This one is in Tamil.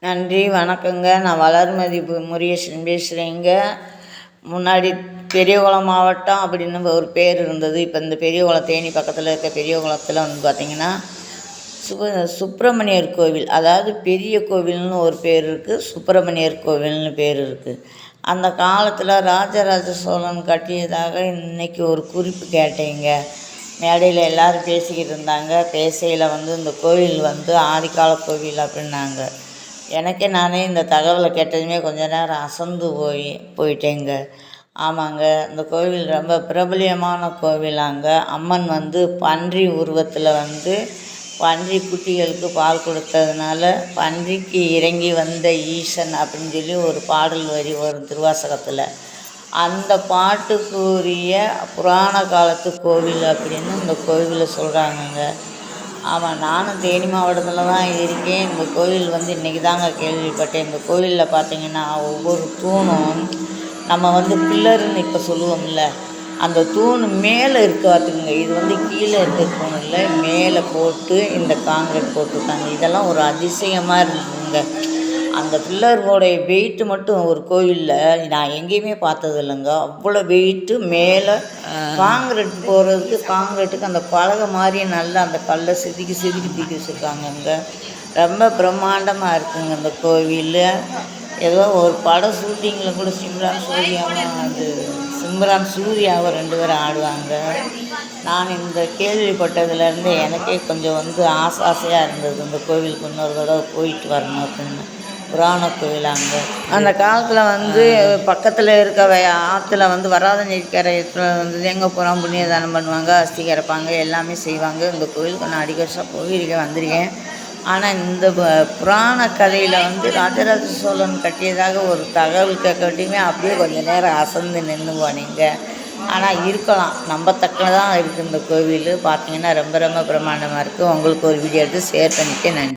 நன்றி, வணக்கங்க. நான் வளர்மதி முருகேசன் பேசுகிறேங்க. முன்னாடி பெரியகுளம் மாவட்டம் அப்படின்னு ஒரு பேர் இருந்தது. இப்போ இந்த பெரியகுளம், தேனி பக்கத்தில் இருக்க பெரியகுளத்தில் வந்து பார்த்திங்கன்னா சுப்பிரமணியர் கோவில், அதாவது பெரிய கோவில்னு ஒரு பேர் இருக்குது, சுப்பிரமணியர் கோவில்னு பேர் இருக்குது. அந்த காலத்தில் ராஜராஜ சோழன் கட்டியதாக இன்றைக்கி ஒரு குறிப்பு கேட்டேங்க. மேடையில் எல்லோரும் பேசிக்கிட்டு இருந்தாங்க. பேசையில் வந்து இந்த கோவில் வந்து ஆதிக்கால கோவில் அப்படின்னாங்க. எனக்கே நானே இந்த தகவலை கேட்டதுமே கொஞ்ச நேரம் அசந்து போயிட்டேங்க. ஆமாங்க, இந்த கோவில் ரொம்ப பிரபலியமான கோவிலாங்க. அம்மன் வந்து பன்றி உருவத்தில் வந்து பன்றி குட்டிகளுக்கு பால் கொடுத்ததுனால பன்றிக்கு இறங்கி வந்த ஈசன் அப்படின்னு சொல்லி ஒரு பாடல் வரி வரும் திருவாசகத்தில். அந்த பாட்டுக்குரிய புராண காலத்து கோவில் அப்படின்னு இந்த கோவிலை சொல்கிறாங்கங்க. ஆமாம், நானும் தேனி மாவட்டத்தில் தான் இருக்கேன். இந்த கோவில் வந்து இன்றைக்கி தாங்க கேள்விப்பட்டேன். இந்த கோவிலில் பார்த்திங்கன்னா ஒவ்வொரு தூணும் நம்ம வந்து பில்லருன்னு இப்போ சொல்லுவோம்ல, அந்த தூண் மேலே இருக்க பார்த்துக்குங்க. இது வந்து கீழே இருக்க தூண் இல்லை, மேலே போட்டு இந்த காங்கிரீட் போட்டிருக்காங்க. இதெல்லாம் ஒரு அதிசயமாக இருந்துங்க. அந்த பில்லரோடைய வெயிட்டு மட்டும் ஒரு கோயிலில் நான் எங்கேயுமே பார்த்தது இல்லைங்க. அவ்வளோ வெயிட்டு மேலே காங்கிரீட் போகிறதுக்கு, காங்கிரீட்டுக்கு அந்த பலகை மாதிரி நல்லா அந்த கல்லை செதுக்கி தூக்கி வச்சுருக்காங்கங்க. ரொம்ப பிரம்மாண்டமாக இருக்குங்க இந்த கோவில். ஏதோ ஒரு படம் ஷூட்டிங்கில் கூட சிம்ரான் சூர்யாவை 2 பேரும் ஆடுவாங்க. நான் இந்த கேள்விப்பட்டதுலேருந்து எனக்கே கொஞ்சம் வந்து ஆசையாக இருந்தது இந்த கோவிலுக்கு இன்னொரு தடவை போயிட்டு வரணும் அப்படின்னு. புராண கோவிலாங்க. அந்த காலத்தில் வந்து பக்கத்தில் இருக்க ஆற்றுல வந்து வராத நீர்க்கரையத்தில் வந்து எங்கே புறம் புண்ணியதானம் பண்ணுவாங்க, அஸ்தி கரைப்பாங்க, எல்லாமே செய்வாங்க. இந்த கோவிலுக்கு நான் அடிக்கடிசாக போயிருக்கேன், வந்திருக்கேன். ஆனால் இந்த புராண கதையில் வந்து ராஜராஜ சோழன் கட்டியதாக ஒரு தகவல் கேட்கட்டியுமே அப்படியே கொஞ்சம் நேரம் அசந்து நின்று போனீங்க. ஆனால் இருக்கலாம், நம்பத்தக்கதான் இருக்குது இந்த கோவில். பார்த்திங்கன்னா ரொம்ப ரொம்ப பிரம்மாண்டமாக இருக்குது. உங்களுக்கு ஒரு வீடியோ எடுத்து ஷேர் பண்ணிக்க. நன்றி.